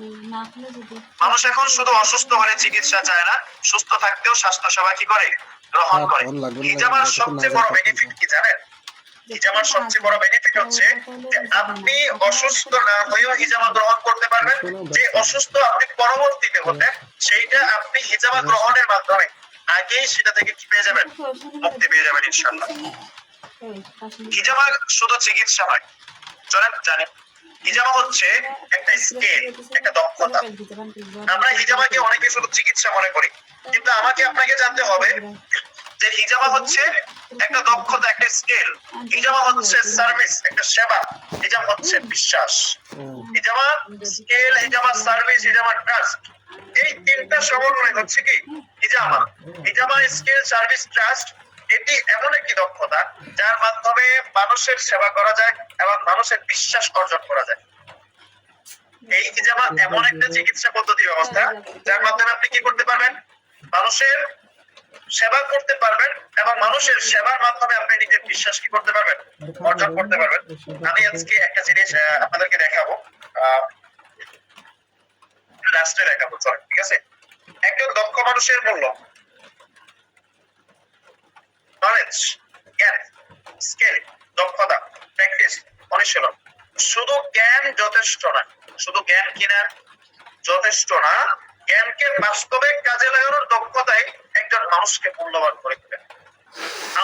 মানুষ এখন শুধু অসুস্থ হলে চিকিৎসা চায় না, সুস্থ থাকতেও স্বাস্থ্য সেবা কি করে? গ্রহণ করে। হিজামার সবচেয়ে বড় বেনিফিট কি জানেন? হিজামার সবচেয়ে বড় বেনিফিট হচ্ছে যে আপনি অসুস্থ না হয়েও হিজামা গ্রহণ করতে পারবেন। যে অসুস্থ আপনি পরবর্তীতে হতেন, সেইটা আপনি হিজামা গ্রহণের মাধ্যমে আগেই সেটা থেকে কি পেয়ে যাবেন? মুক্তি পেয়ে যাবেন ইনশাআল্লাহ। হিজামা শুধু চিকিৎসা নয়, চলেন জানি। হিজামা হচ্ছে একটা স্কিল, একটা দক্ষতা। আমরা হিজামাকে অনেকে শুধু চিকিৎসা মনে করি, কিন্তু আমাকে আপনাকে জানতে হবে যে হিজামা হচ্ছে একটা দক্ষতা, একটা স্কিল। হিজামা হচ্ছে সার্ভিস, একটা সেবা। হিজামা হচ্ছে বিশ্বাস। হিজামা স্কিল, হিজামা সার্ভিস, হিজামা ট্রাস্ট। এই 3টা সমন্বয় হচ্ছে কি হিজামা। হিজামা স্কিল, সার্ভিস, ট্রাস্ট এটি এমন একটি দক্ষতা যার মাধ্যমে মানুষের সেবা করা যায় এবং মানুষের বিশ্বাস অর্জন করা যায়। এই যেমন এমন একটা চিকিৎসা পদ্ধতি ব্যবস্থা যার মাধ্যমে আপনি কি করতে পারবেন, মানুষের সেবা করতে পারবেন এবং মানুষের সেবার মাধ্যমে আপনি নিজের বিশ্বাস কি করতে পারবেন, অর্জন করতে পারবেন। আমি আজকে একটা জিনিস আপনাদেরকে দেখাবো, লাস্টে দেখাবো, সরি, ঠিক আছে। একজন দক্ষ মানুষের মূল্য, নলেজ, জ্ঞান, স্কিল, দক্ষতা, প্র্যাকটিস, অনুশীলন। শুধু জ্ঞান যথেষ্ট না, শুধু জ্ঞান কিনা যথেষ্ট না, জ্ঞানকে বাস্তবে কাজে লাগানোর দক্ষতাই একজন মানুষকে মূল্যবান করে তোলে।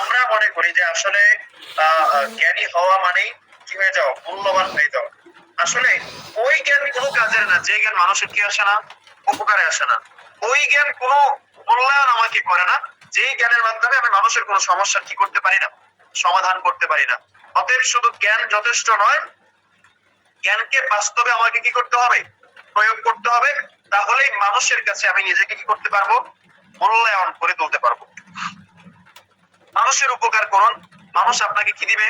আমরা মনে করি যে আসলে জ্ঞানী হওয়া মানেই কি হয়ে যাও, মূল্যবান হয়ে যাও। আসলে ওই জ্ঞান কোনো কাজের না যে জ্ঞান মানুষের কি আসে না, উপকারে আসে না। ওই জ্ঞান কোনো মূল্যায়ন আমাকে করে না যে জ্ঞানের মাধ্যমে আমি মানুষের কোনো সমস্যা কি করতে পারি না, সমাধান করতে পারি না। অতএব শুধু জ্ঞান যথেষ্ট নয়, জ্ঞানকে বাস্তবে আমাকে কি করতে হবে, প্রয়োগ করতে হবে। তাহলেই মানুষের কাছে আমি নিজেকে কি করতে পারবো, মূল্যায়ন করে তুলতে পারবো। মানুষের উপকার করুন, মানুষ আপনাকে কি দিবে,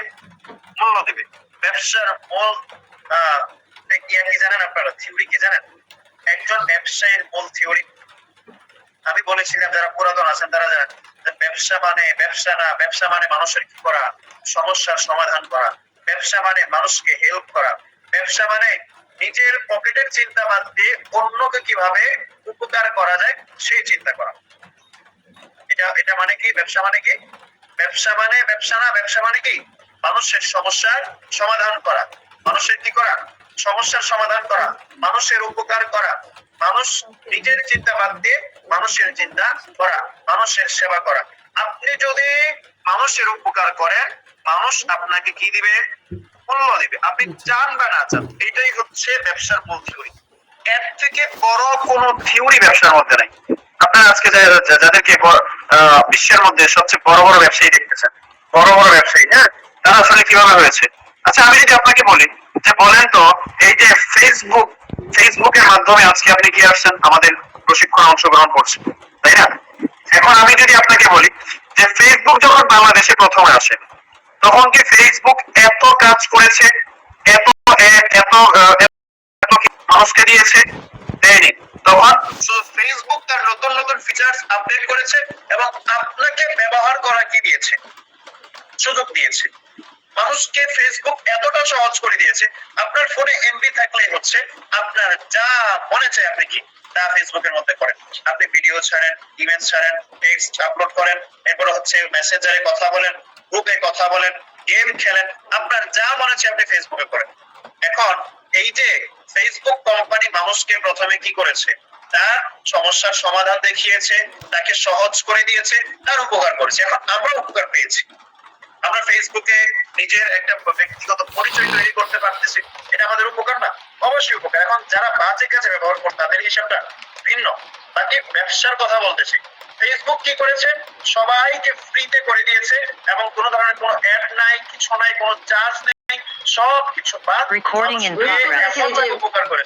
মূল্য দিবে। ব্যবসার মূল কি জানেন আপনারা, থিওরি কি জানেন? একজন ব্যবসায়ীর মূল থিওরি আমি বলেছিলাম, যারা পুরাতন আছেন তারা জানেন ব্যবসা মানে ব্যবসা না, ব্যবসা মানে মানুষের কি করা, সমস্যার সমাধান করা। ব্যবসা মানে মানুষকে হেল্প করা। ব্যবসা মানে নিজের পকেটের চিন্তা বাদ দিয়ে অন্যকে কিভাবে উপকার করা যায় সেই চিন্তা করা। এটা মানে কি, ব্যবসা মানে কি? ব্যবসা মানে ব্যবসা না, ব্যবসা মানে কি, মানুষের সমস্যার সমাধান করা। মানুষের কি করা, সমস্যার সমাধান করা, মানুষের উপকার করা। মানুষ নিজের চিন্তা বাদ দিয়ে মানুষের চিন্তা করা, মানুষের সেবা করা। আপনি যদি মানুষের উপকার করেন, মানুষ আপনাকে কি দিবে, মূল্য দিবে, আপনি চান বা না চান। এটাই হচ্ছে ব্যবসার মূল থিওরি। এর থেকে বড় কোনো থিওরি ব্যবসার মধ্যে নাই। আপনারা আজকে যাদেরকে বিশ্বের মধ্যে সবচেয়ে বড় বড় ব্যবসায়ী দেখতেছেন, বড় বড় ব্যবসায়ী, হ্যাঁ, তারা আসলে কিভাবে হয়েছে? আচ্ছা, আমি যদি আপনাকে বলি যে বলেন তো, এই যে ফেসবুকের মাধ্যমে আজকে আপনি কি আসছেন, আমাদের প্রশিক্ষণে অংশগ্রহণ করছেন, তাই না? এখন আমি যদি আপনাকে বলি যে ফেসবুক যখন বাংলাদেশে প্রথমে আসে, তখন কি ফেসবুক এত কাজ করেছে, এত এত মানুষকে দিয়েছে? দেয়নি। তখন ফেসবুক তার নতুন নতুন ফিচার্স আপডেট করেছে এবং আপনাকে ব্যবহার করা কি দিয়েছে, সুযোগ দিয়েছে। মানুষকে ফেসবুক এতটা সহজ করে দিয়েছে, আপনার ফোনে এমবি থাকলেই হচ্ছে, আপনার যা মনে চায় আপনি কি তা ফেসবুকের মধ্যে করেন। আপনি ভিডিও ছাড়েন, ইমেজ ছাড়েন, টেক্সট আপলোড করেন, এরপর হচ্ছে মেসেঞ্জারে কথা বলেন, গ্রুপে কথা বলেন, গেম খেলেন, আপনার যা মনে চায় আপনি ফেসবুকে করেন। এখন এই যে ফেসবুক কোম্পানি মানুষকে প্রথমে কি করেছে, তার সমস্যার সমাধান দেখিয়েছে, তাকে সহজ করে দিয়েছে, তার উপকার করেছে। এখন আমরা উপকার পেয়েছি, আমরা ফেসবুকে নিজের একটা ব্যক্তিগত পরিচয় তৈরি করতে পারতেছি, এটা আমাদের উপকার না? অবশ্যই উপকার। এখন যারা বাজে কাজে ব্যবহার করে তাদের হিসাবটা ভিন্ন। বাকি ব্যবসার কথা বলতেছি, ফেসবুক কি করেছে, সবাইকে ফ্রিতে করে দিয়েছে এবং কোনো ধরনের কোনো অ্যাড নাই, কিছু নাই, কোনো চার্জ নেই, সবকিছু বাদ Recording in progress. উপকার করেছে।